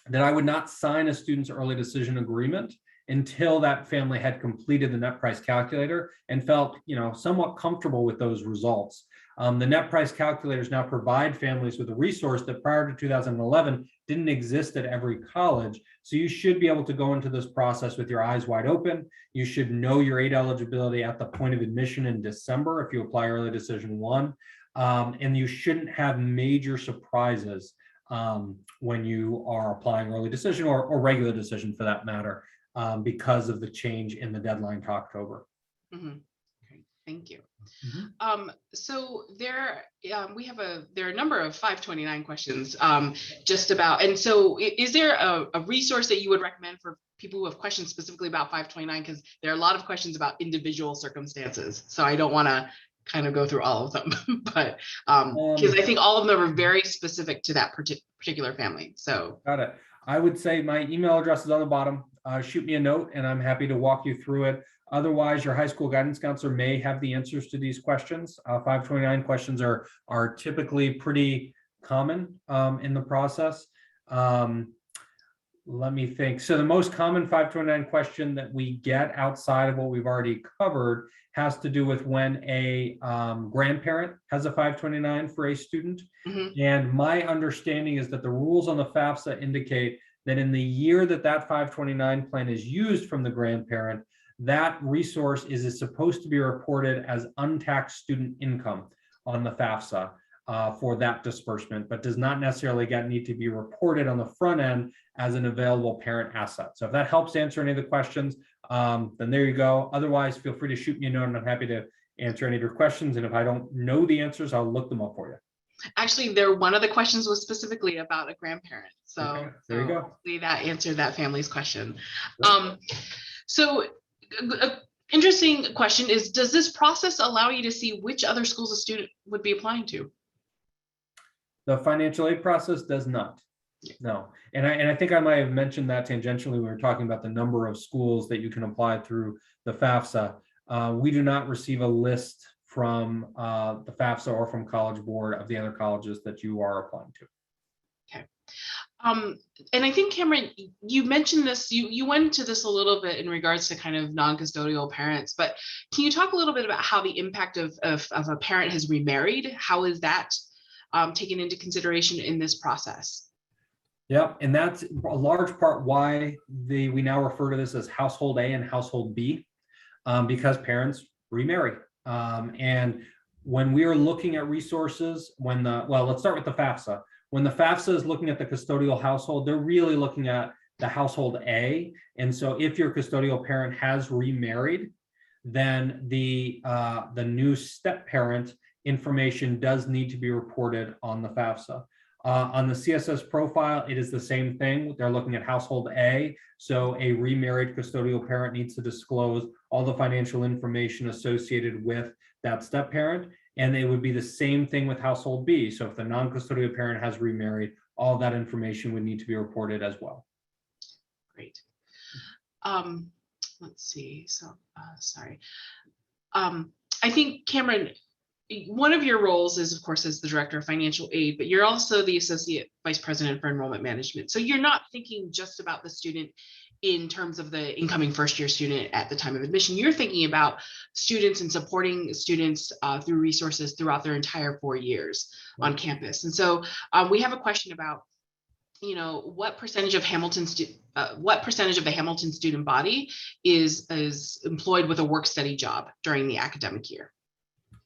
that I would not sign a student's early decision agreement until that family had completed the net price calculator and felt, somewhat comfortable with those results. The net price calculators now provide families with a resource that prior to 2011 didn't exist at every college. So you should be able to go into this process with your eyes wide open. You should know your aid eligibility at the point of admission in December if you apply early decision 1. And you shouldn't have major surprises when you are applying early decision or regular decision for that matter, because of the change in the deadline to October. Mm-hmm. Okay, thank you. Mm-hmm. So there are a number of 529 questions just about, and so is there a resource that you would recommend for people who have questions specifically about 529? Because there are a lot of questions about individual circumstances. So I don't want to kind of go through all of them, but because I think all of them are very specific to that particular family. So got it. I would say my email address is on the bottom. Shoot me a note and I'm happy to walk you through it. Otherwise, your high school guidance counselor may have the answers to these questions. 529 questions are typically pretty common in the process. Let me think. So the most common 529 question that we get outside of what we've already covered has to do with when a grandparent has a 529 for a student. Mm-hmm. And my understanding is that the rules on the FAFSA indicate that in the year that 529 plan is used from the grandparent, that resource is supposed to be reported as untaxed student income on the FAFSA for that disbursement, but does not necessarily need to be reported on the front end as an available parent asset. So if that helps answer any of the questions, then there you go. Otherwise, feel free to shoot me a note and I'm happy to answer any of your questions. And if I don't know the answers, I'll look them up for you. Actually, one of the questions was specifically about a grandparent. So, okay, there you go. Hopefully that answered that family's question. Sure. So interesting question is, does this process allow you to see which other schools a student would be applying to? The financial aid process does not. No. And I think I might have mentioned that tangentially when we were talking about the number of schools that you can apply through the FAFSA. We do not receive a list from the FAFSA or from College Board of the other colleges that you are applying to. Okay. And I think, Cameron, you mentioned this, you went into this a little bit in regards to kind of non-custodial parents, but can you talk a little bit about how the impact of a parent has remarried? How is that taken into consideration in this process? Yeah, and that's a large part why we now refer to this as household A and household B, because parents remarry. And when we are looking at resources, let's start with the FAFSA. When the FAFSA is looking at the custodial household, they're really looking at the household A. And so if your custodial parent has remarried, then the new step parent information does need to be reported on the FAFSA. On the CSS profile, it is the same thing. They're looking at household A. So a remarried custodial parent needs to disclose all the financial information associated with that step parent. And it would be the same thing with household B. So if the non-custodial parent has remarried, all that information would need to be reported as well. Great. Let's see. So, sorry. I think, Cameron, one of your roles is, of course, as the Director of Financial Aid, but you're also the Associate Vice President for Enrollment Management. So you're not thinking just about the student in terms of the incoming first-year student at the time of admission. You're thinking about students and supporting students through resources throughout their entire 4 years on campus. And so we have a question about, what percentage of the Hamilton student body is employed with a work-study job during the academic year?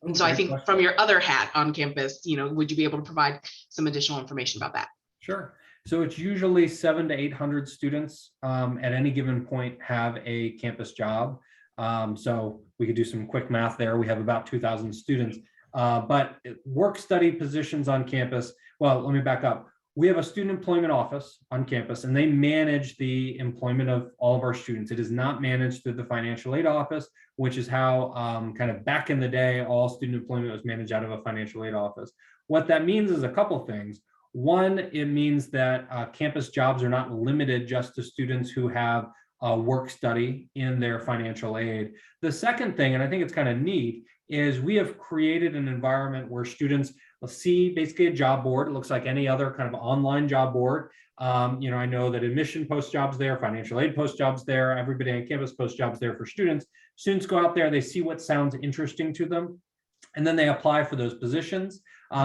And so I think from your other hat on campus, would you be able to provide some additional information about that? Sure. So it's usually 700 to 800 students at any given point have a campus job. So we could do some quick math there. We have about 2,000 students, but work study positions on campus. Well, let me back up. We have a student employment office on campus, and they manage the employment of all of our students. It is not managed through the financial aid office, which is how kind of back in the day, all student employment was managed out of a financial aid office. What that means is a couple things. One, it means that campus jobs are not limited just to students who have work study in their financial aid. The second thing, and I think it's kind of neat, is we have created an environment where students will see basically a job board. It looks like any other kind of online job board. I know that admission post jobs there, financial aid post jobs there, everybody on campus post jobs there for students. Students go out there, they see what sounds interesting to them, and then they apply for those positions.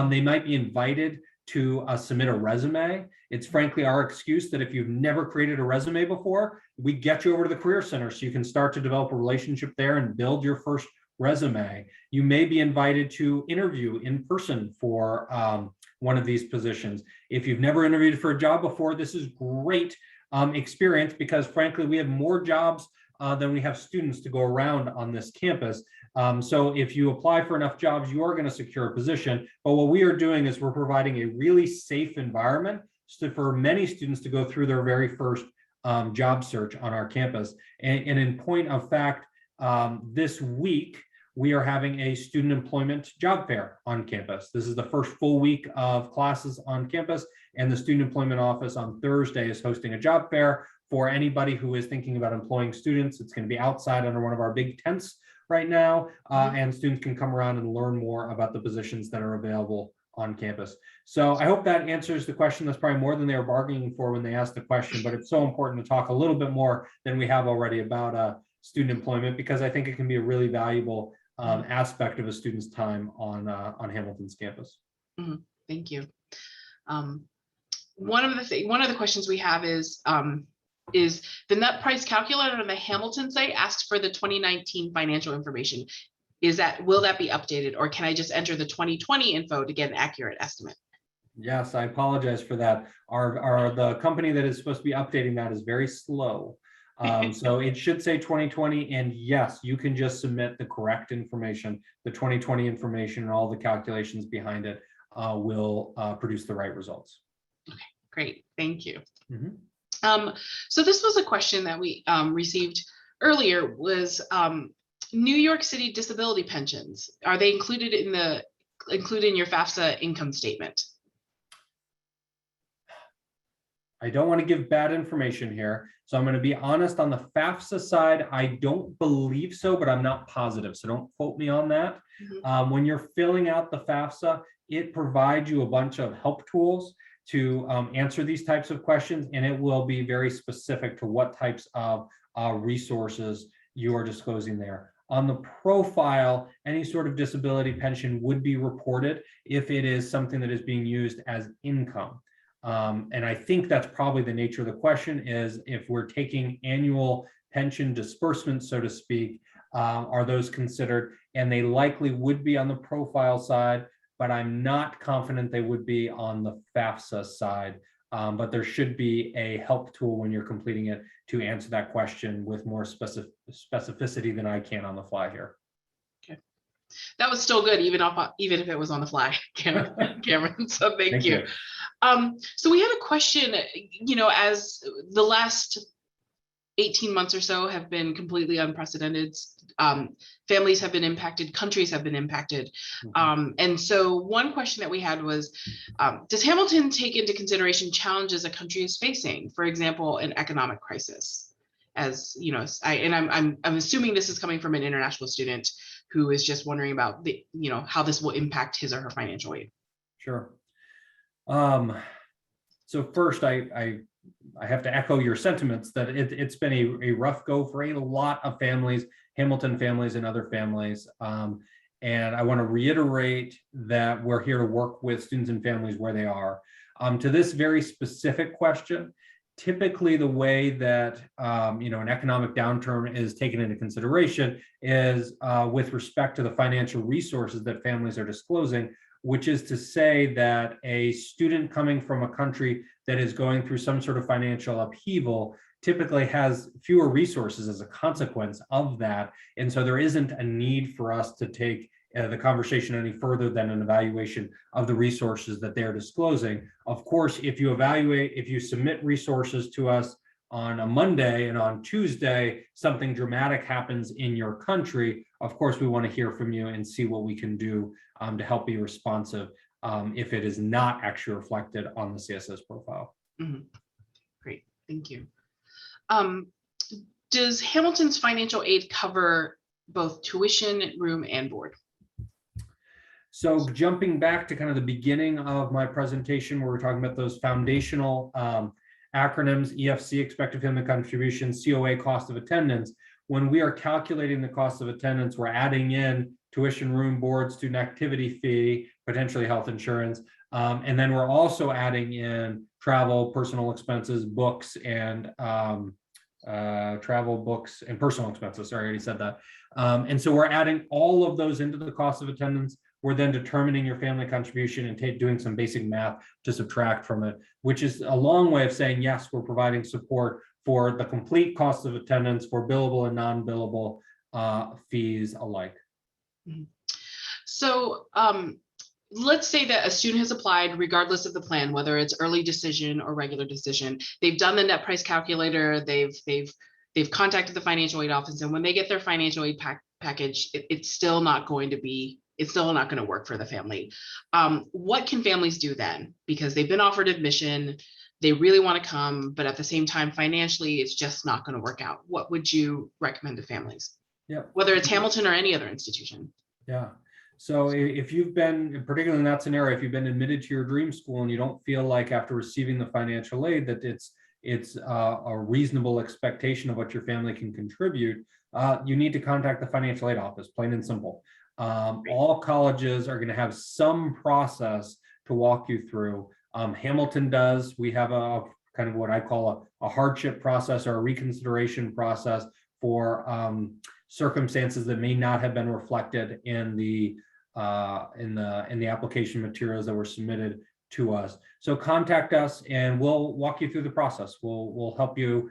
They might be invited to submit a resume. It's frankly our excuse that if you've never created a resume before, we get you over to the Career Center so you can start to develop a relationship there and build your first resume. You may be invited to interview in person for one of these positions. If you've never interviewed for a job before, this is great experience because frankly, we have more jobs than we have students to go around on this campus. So if you apply for enough jobs, you are going to secure a position. But what we are doing is we're providing a really safe environment for many students to go through their very first job search on our campus. And in point of fact, this week, we are having a student employment job fair on campus. This is the first full week of classes on campus, and the student employment office on Thursday is hosting a job fair for anybody who is thinking about employing students. It's going to be outside under one of our big tents right now, and students can come around and learn more about the positions that are available on campus. So I hope that answers the question. That's probably more than they were bargaining for when they asked the question, but it's so important to talk a little bit more than we have already about student employment, because I think it can be a really valuable aspect of a student's time on Hamilton's campus. Thank you. One of the questions we have is the net price calculator on the Hamilton site asks for the 2019 financial information. Will that be updated, or can I just enter the 2020 info to get an accurate estimate? Yes, I apologize for that. The company that is supposed to be updating that is very slow. So it should say 2020, and yes, you can just submit the correct information. The 2020 information and all the calculations behind it will produce the right results. Okay, great, thank you. So this was a question that we received earlier, was New York City disability pensions. Are they included in your FAFSA income statement? I don't want to give bad information here, so I'm going to be honest. On the FAFSA side, I don't believe so, but I'm not positive, so don't quote me on that. When you're filling out the FAFSA, it provides you a bunch of help tools to answer these types of questions, and it will be very specific to what types of resources you are disclosing there. On the profile, any sort of disability pension would be reported if it is something that is being used as income. And I think that's probably the nature of the question, is if we're taking annual pension disbursements, so to speak, are those considered? And they likely would be on the profile side, but I'm not confident they would be on the FAFSA side. but there should be a help tool when you're completing it to answer that question with more specificity than I can on the fly here. That was still good, even if it was on the fly, Cameron. So thank you. So we have a question, as the last 18 months or so have been completely unprecedented. Families have been impacted, countries have been impacted. And so one question that we had was, does Hamilton take into consideration challenges a country is facing, for example, an economic crisis? As you know, I'm assuming this is coming from an international student who is just wondering about how this will impact his or her financial aid. Sure. So first, I have to echo your sentiments that it's been a rough go for a lot of families, Hamilton families and other families. And I want to reiterate that we're here to work with students and families where they are. To this very specific question, typically the way that an economic downturn is taken into consideration is with respect to the financial resources that families are disclosing, which is to say that a student coming from a country that is going through some sort of financial upheaval typically has fewer resources as a consequence of that. And so there isn't a need for us to take the conversation any further than an evaluation of the resources that they're disclosing. Of course, if you submit resources to us on a Monday and on Tuesday, something dramatic happens in your country, of course, we want to hear from you and see what we can do to help be responsive if it is not actually reflected on the Css profile. Great, thank you. Does Hamilton's financial aid cover both tuition, room, and board? So jumping back to kind of the beginning of my presentation, where we're talking about those foundational acronyms, EFC, expected family contribution, COA, cost of attendance. When we are calculating the cost of attendance, we're adding in tuition, room, board, student activity fee, potentially health insurance. And then we're also adding in travel, personal expenses, books, and travel, books, and personal expenses. Sorry, I already said that. And so we're adding all of those into the cost of attendance. We're then determining your family contribution and doing some basic math to subtract from it, which is a long way of saying, yes, we're providing support for the complete cost of attendance for billable and non-billable fees alike. So let's say that a student has applied regardless of the plan, whether it's early decision or regular decision. They've done the net price calculator, they've contacted the financial aid office, and when they get their financial aid package, it's still not going to work for the family. What can families do then? Because they've been offered admission, they really want to come, but at the same time, financially, it's just not going to work out. What would you recommend to families? Yeah. Whether it's Hamilton or any other institution? Yeah. So if you've been, particularly in that scenario, if you've been admitted to your dream school and you don't feel like after receiving the financial aid that it's a reasonable expectation of what your family can contribute, you need to contact the financial aid office, plain and simple. All colleges are going to have some process to walk you through. Hamilton does. We have a kind of what I call a hardship process or a reconsideration process for circumstances that may not have been reflected in the application materials that were submitted to us. So contact us and we'll walk you through the process. We'll help you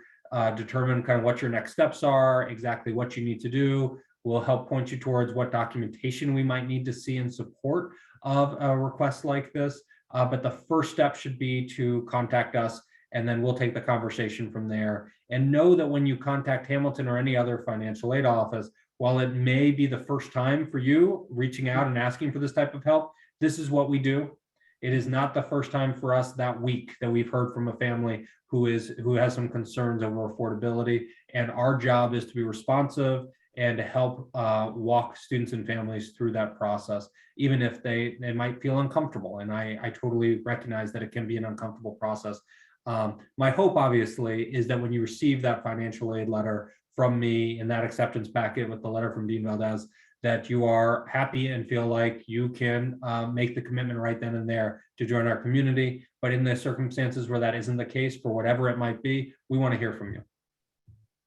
determine kind of what your next steps are, exactly what you need to do. We'll help point you towards what documentation we might need to see in support of a request like this. But the first step should be to contact us, and then we'll take the conversation from there. And know that when you contact Hamilton or any other financial aid office, while it may be the first time for you reaching out and asking for this type of help, this is what we do. It is not the first time for us that week that we've heard from a family who has some concerns over affordability. And our job is to be responsive and to help walk students and families through that process, even if they might feel uncomfortable. And I totally recognize that it can be an uncomfortable process. My hope, obviously, is that when you receive that financial aid letter from me in that acceptance packet with the letter from Dean Valdez, that you are happy and feel like you can make the commitment right then and there to join our community. But in the circumstances where that isn't the case, for whatever it might be, we want to hear from you.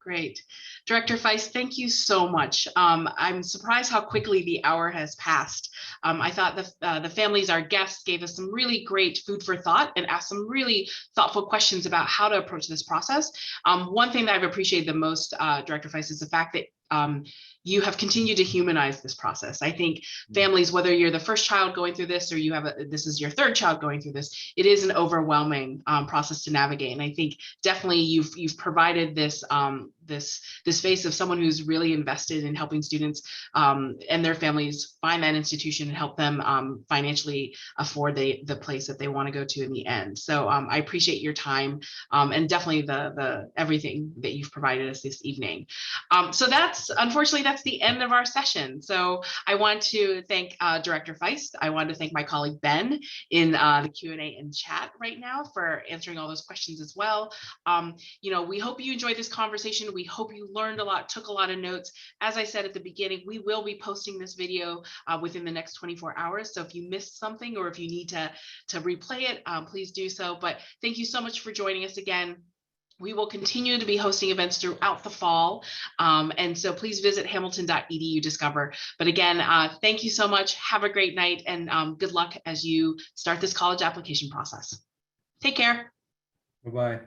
Great. Director Feist, thank you so much. I'm surprised how quickly the hour has passed. I thought the families, our guests, gave us some really great food for thought and asked some really thoughtful questions about how to approach this process. One thing that I've appreciated the most, Director Feist, is the fact that you have continued to humanize this process. I think families, whether you're the first child going through this or this is your third child going through this, it is an overwhelming process to navigate. And I think definitely you've provided this this face of someone who's really invested in helping students and their families find that institution and help them financially afford the place that they want to go to in the end. So I appreciate your time and definitely the everything that you've provided us this evening. So unfortunately that's the end of our session. So I want to thank Director Feist. I want to thank my colleague Ben in the Q&A and chat right now for answering all those questions as well. We hope you enjoyed this conversation. We hope you learned a lot, took a lot of notes. As I said at the beginning, we will be posting this video within the next 24 hours. So if you missed something or if you need to replay it, please do so. But thank you so much for joining us again. We will continue to be hosting events throughout the fall. And so please visit hamilton.edu discover. But again, thank you so much. Have a great night and good luck as you start this college application process. Take care. Bye-bye.